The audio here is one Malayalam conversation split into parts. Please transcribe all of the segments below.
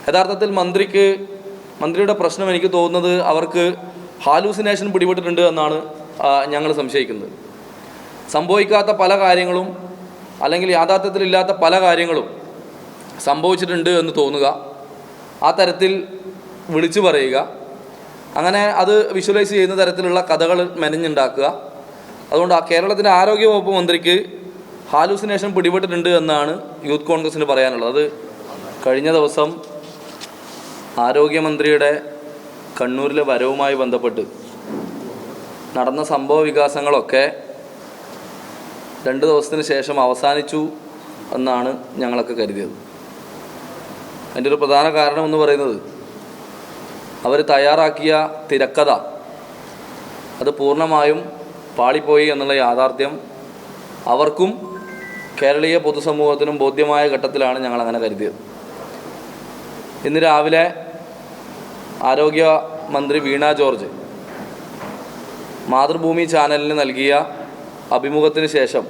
യഥാർത്ഥത്തിൽ മന്ത്രിയുടെ പ്രശ്നം എനിക്ക് തോന്നുന്നത് അവർക്ക് ഹാലൂസിനേഷൻ പിടിപെട്ടിട്ടുണ്ട് എന്നാണ് ഞങ്ങൾ സംശയിക്കുന്നത്. സംഭവിക്കാത്ത പല കാര്യങ്ങളും അല്ലെങ്കിൽ യാഥാർത്ഥ്യത്തിലില്ലാത്ത പല കാര്യങ്ങളും സംഭവിച്ചിട്ടുണ്ട് എന്ന് തോന്നുക, ആ തരത്തിൽ വിളിച്ചു പറയുക, അങ്ങനെ അത് വിഷ്വലൈസ് ചെയ്യുന്ന തരത്തിലുള്ള കഥകൾ മെനഞ്ഞുണ്ടാക്കുക. അതുകൊണ്ട് കേരളത്തിൻ്റെ ആരോഗ്യവകുപ്പ് മന്ത്രിക്ക് ഹാലൂസിനേഷൻ പിടിപെട്ടിട്ടുണ്ട് എന്നാണ് യൂത്ത് കോൺഗ്രസിന് പറയാനുള്ളത്. അത് കഴിഞ്ഞ ദിവസം ആരോഗ്യമന്ത്രിയുടെ കണ്ണൂരിലെ വരവുമായി ബന്ധപ്പെട്ട് നടന്ന സംഭവ വികാസങ്ങളൊക്കെ 2 ദിവസത്തിന് ശേഷം അവസാനിച്ചു എന്നാണ് ഞങ്ങളൊക്കെ കരുതിയത്. അതിൻ്റെ ഒരു പ്രധാന കാരണം എന്ന് പറയുന്നത് അവർ തയ്യാറാക്കിയ തിരക്കഥ അത് പൂർണ്ണമായും പാളിപ്പോയി എന്നുള്ള യാഥാർത്ഥ്യം അവർക്കും കേരളീയ പൊതുസമൂഹത്തിനും ബോധ്യമായ ഘട്ടത്തിലാണ് ഞങ്ങളങ്ങനെ കരുതിയത്. ഇന്ന് രാവിലെ ആരോഗ്യമന്ത്രി വീണ ജോർജ് മാതൃഭൂമി ചാനലിന് നൽകിയ അഭിമുഖത്തിന് ശേഷം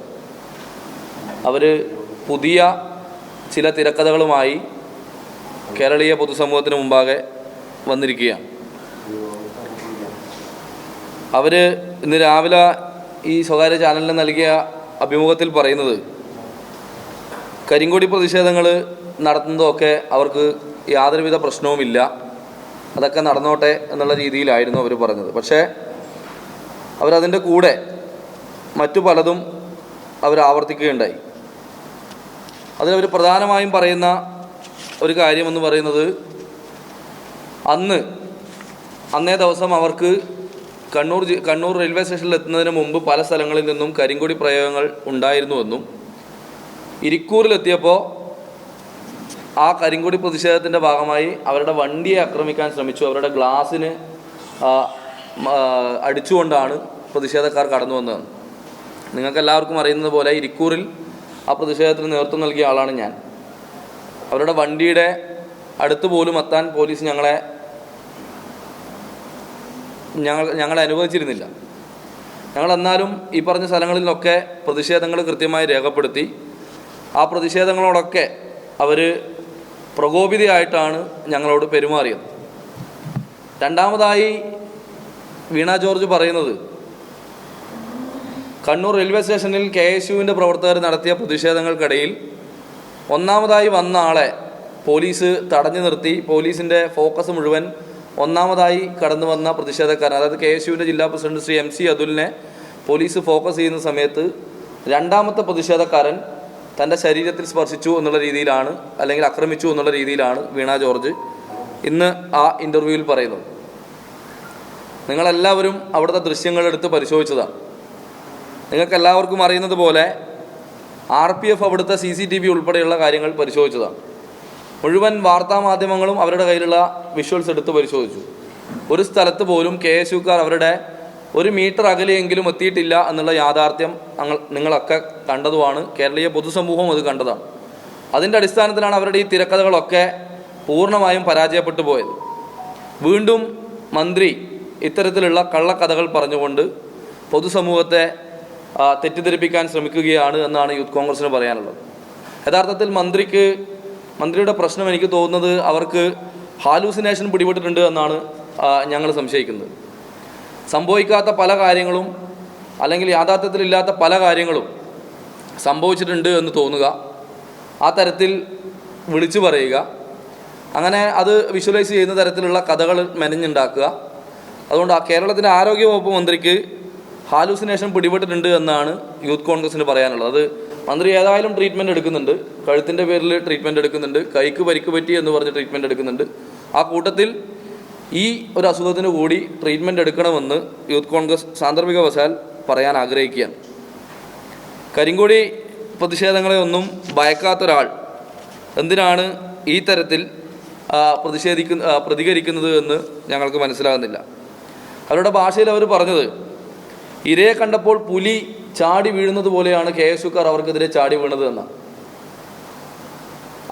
അവർ പുതിയ ചില തിരക്കഥകളുമായി കേരളീയ പൊതുസമൂഹത്തിന് മുമ്പാകെ വന്നിരിക്കുകയാണ്. അവർ ഇന്ന് രാവിലെ ഈ സ്വകാര്യ ചാനലിന് നൽകിയ അഭിമുഖത്തിൽ പറയുന്നത് കരിങ്കൊടി പ്രതിഷേധങ്ങൾ നടത്തുന്നതൊക്കെ അവർക്ക് യാതൊരുവിധ പ്രശ്നവുമില്ല, അതൊക്കെ നടന്നോട്ടെ എന്നുള്ള രീതിയിലായിരുന്നു അവർ പറഞ്ഞത്. പക്ഷേ അവരതിൻ്റെ കൂടെ മറ്റു പലതും അവർ ആവർത്തിക്കുകയുണ്ടായി. അതിലവർ പ്രധാനമായും പറയുന്ന ഒരു കാര്യമെന്ന് പറയുന്നത് അന്നേ ദിവസം അവർക്ക് കണ്ണൂർ റെയിൽവേ സ്റ്റേഷനിൽ എത്തുന്നതിന് മുമ്പ് പല സ്ഥലങ്ങളിൽ നിന്നും കരിങ്കൊടി പ്രയോഗങ്ങൾ ഉണ്ടായിരുന്നുവെന്നും ഇരിക്കൂറിലെത്തിയപ്പോൾ ആ കരിങ്കൊടി പ്രതിഷേധത്തിൻ്റെ ഭാഗമായി അവരുടെ വണ്ടിയെ ആക്രമിക്കാൻ ശ്രമിച്ചു, അവരുടെ ഗ്ലാസ്സിന് അടിച്ചുകൊണ്ടാണ് പ്രതിഷേധക്കാർ കടന്നു വന്നത്. നിങ്ങൾക്കെല്ലാവർക്കും അറിയുന്നത് പോലെ ഇരിക്കൂറിൽ ആ പ്രതിഷേധത്തിന് നേതൃത്വം നൽകിയ ആളാണ് ഞാൻ. അവരുടെ വണ്ടിയുടെ അടുത്ത് പോലും എത്താൻ പോലീസ് ഞങ്ങളെ അനുവദിച്ചിരുന്നില്ല. ഞങ്ങൾ എന്നാലും ഈ പറഞ്ഞ സ്ഥലങ്ങളിലൊക്കെ പ്രതിഷേധങ്ങൾ കൃത്യമായി രേഖപ്പെടുത്തി. ആ പ്രതിഷേധങ്ങളോടൊക്കെ അവർ പ്രകോപിതയായിട്ടാണ് ഞങ്ങളോട് പെരുമാറിയത്. രണ്ടാമതായി വീണ ജോർജ് പറയുന്നത് കണ്ണൂർ റെയിൽവേ സ്റ്റേഷനിൽ KSUവിൻ്റെ പ്രവർത്തകർ നടത്തിയ പ്രതിഷേധങ്ങൾക്കിടയിൽ ഒന്നാമതായി വന്ന ആളെ പോലീസ് തടഞ്ഞു നിർത്തി. പോലീസിൻ്റെ ഫോക്കസ് മുഴുവൻ ഒന്നാമതായി കടന്നു വന്ന പ്രതിഷേധക്കാരൻ, അതായത് KSUവിൻ്റെ ജില്ലാ പ്രസിഡന്റ് ശ്രീ MC അതുലിനെ പോലീസ് ഫോക്കസ് ചെയ്യുന്ന സമയത്ത് രണ്ടാമത്തെ പ്രതിഷേധക്കാരൻ തൻ്റെ ശരീരത്തിൽ സ്പർശിച്ചു എന്നുള്ള രീതിയിലാണ്, അല്ലെങ്കിൽ ആക്രമിച്ചു എന്നുള്ള രീതിയിലാണ് വീണ ജോർജ് ഇന്ന് ആ ഇൻ്റർവ്യൂവിൽ പറയുന്നത്. നിങ്ങളെല്ലാവരും അവിടുത്തെ ദൃശ്യങ്ങളെടുത്ത് പരിശോധിച്ചതാണ്. നിങ്ങൾക്കെല്ലാവർക്കും അറിയുന്നത് പോലെ RPF അവിടുത്തെ CCTV ഉൾപ്പെടെയുള്ള കാര്യങ്ങൾ പരിശോധിച്ചതാണ്. മുഴുവൻ വാർത്താമാധ്യമങ്ങളും അവരുടെ കയ്യിലുള്ള വിഷ്വൽസ് എടുത്ത് പരിശോധിച്ചു. ഒരു സ്ഥലത്ത് പോലും KSUക്കാർ അവരുടെ 1 മീറ്റർ അകലെയെങ്കിലും എത്തിയിട്ടില്ല എന്നുള്ള യാഥാർത്ഥ്യം നിങ്ങളൊക്കെ കണ്ടതുമാണ്. കേരളീയ പൊതുസമൂഹം അത് കണ്ടതാണ്. അതിൻ്റെ അടിസ്ഥാനത്തിലാണ് അവരുടെ ഈ തിരക്കഥകളൊക്കെ പൂർണ്ണമായും പരാജയപ്പെട്ടു പോയത്. വീണ്ടും മന്ത്രി ഇത്തരത്തിലുള്ള കള്ളക്കഥകൾ പറഞ്ഞുകൊണ്ട് പൊതുസമൂഹത്തെ തെറ്റിദ്ധരിപ്പിക്കാൻ ശ്രമിക്കുകയാണ് എന്നാണ് യൂത്ത് കോൺഗ്രസിന് പറയാനുള്ളത്. യഥാർത്ഥത്തിൽ മന്ത്രിയുടെ പ്രശ്നം എനിക്ക് തോന്നുന്നത് അവർക്ക് ഹാലൂസിനേഷൻ പിടിപെട്ടിട്ടുണ്ട് എന്നാണ് ഞങ്ങൾ സംശയിക്കുന്നത്. സംഭവിക്കാത്ത പല കാര്യങ്ങളും അല്ലെങ്കിൽ യാഥാർത്ഥ്യത്തിലില്ലാത്ത പല കാര്യങ്ങളും സംഭവിച്ചിട്ടുണ്ട് എന്ന് തോന്നുക, ആ തരത്തിൽ വിളിച്ചു പറയുക, അങ്ങനെ അത് വിഷ്വലൈസ് ചെയ്യുന്ന തരത്തിലുള്ള കഥകൾ മെനഞ്ഞുണ്ടാക്കുക. അതുകൊണ്ട് കേരളത്തിൻ്റെ ആരോഗ്യവകുപ്പ് മന്ത്രിക്ക് ഹാലൂസിനേഷൻ പിടിപെട്ടിട്ടുണ്ട് എന്നാണ് യൂത്ത് കോൺഗ്രസിന് പറയാനുള്ളത്. അത് മന്ത്രി ഏതായാലും ട്രീറ്റ്മെൻറ്റ് എടുക്കുന്നുണ്ട്, കഴുത്തിൻ്റെ പേരിൽ ട്രീറ്റ്മെൻറ്റ് എടുക്കുന്നുണ്ട്, കൈക്ക് പരിക്ക് പറ്റി എന്ന് പറഞ്ഞ് ട്രീറ്റ്മെൻറ്റ് എടുക്കുന്നുണ്ട്. ആ കൂട്ടത്തിൽ ഈ ഒരു അസുഖത്തിന് കൂടി ട്രീറ്റ്മെൻറ്റ് എടുക്കണമെന്ന് യൂത്ത് കോൺഗ്രസ് സാന്ദർഭികവശാൽ പറയാൻ ആഗ്രഹിക്കുകയാണ്. കരിങ്കൊടി പ്രതിഷേധങ്ങളെ ഒന്നും ഭയക്കാത്തൊരാൾ എന്തിനാണ് ഈ തരത്തിൽ പ്രതികരിക്കുന്നത് എന്ന് ഞങ്ങൾക്ക് മനസ്സിലാകുന്നില്ല. അവരുടെ ഭാഷയിൽ അവർ പറഞ്ഞത് ഇരയെ കണ്ടപ്പോൾ പുലി ചാടി വീഴുന്നത് പോലെയാണ് KSUക്കാർ അവർക്കെതിരെ ചാടി വീണത് എന്നാണ്.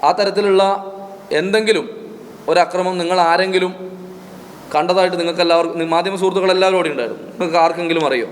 ആ തരത്തിലുള്ള എന്തെങ്കിലും ഒരക്രമം നിങ്ങൾ ആരെങ്കിലും കണ്ടതായിട്ട് നിങ്ങൾക്കെല്ലാവർക്കും, മാധ്യമ സുഹൃത്തുക്കളെല്ലാവരും ഇവിടെ ഉണ്ടായിരുന്നു, നിങ്ങൾക്ക് ആർക്കെങ്കിലും അറിയോ?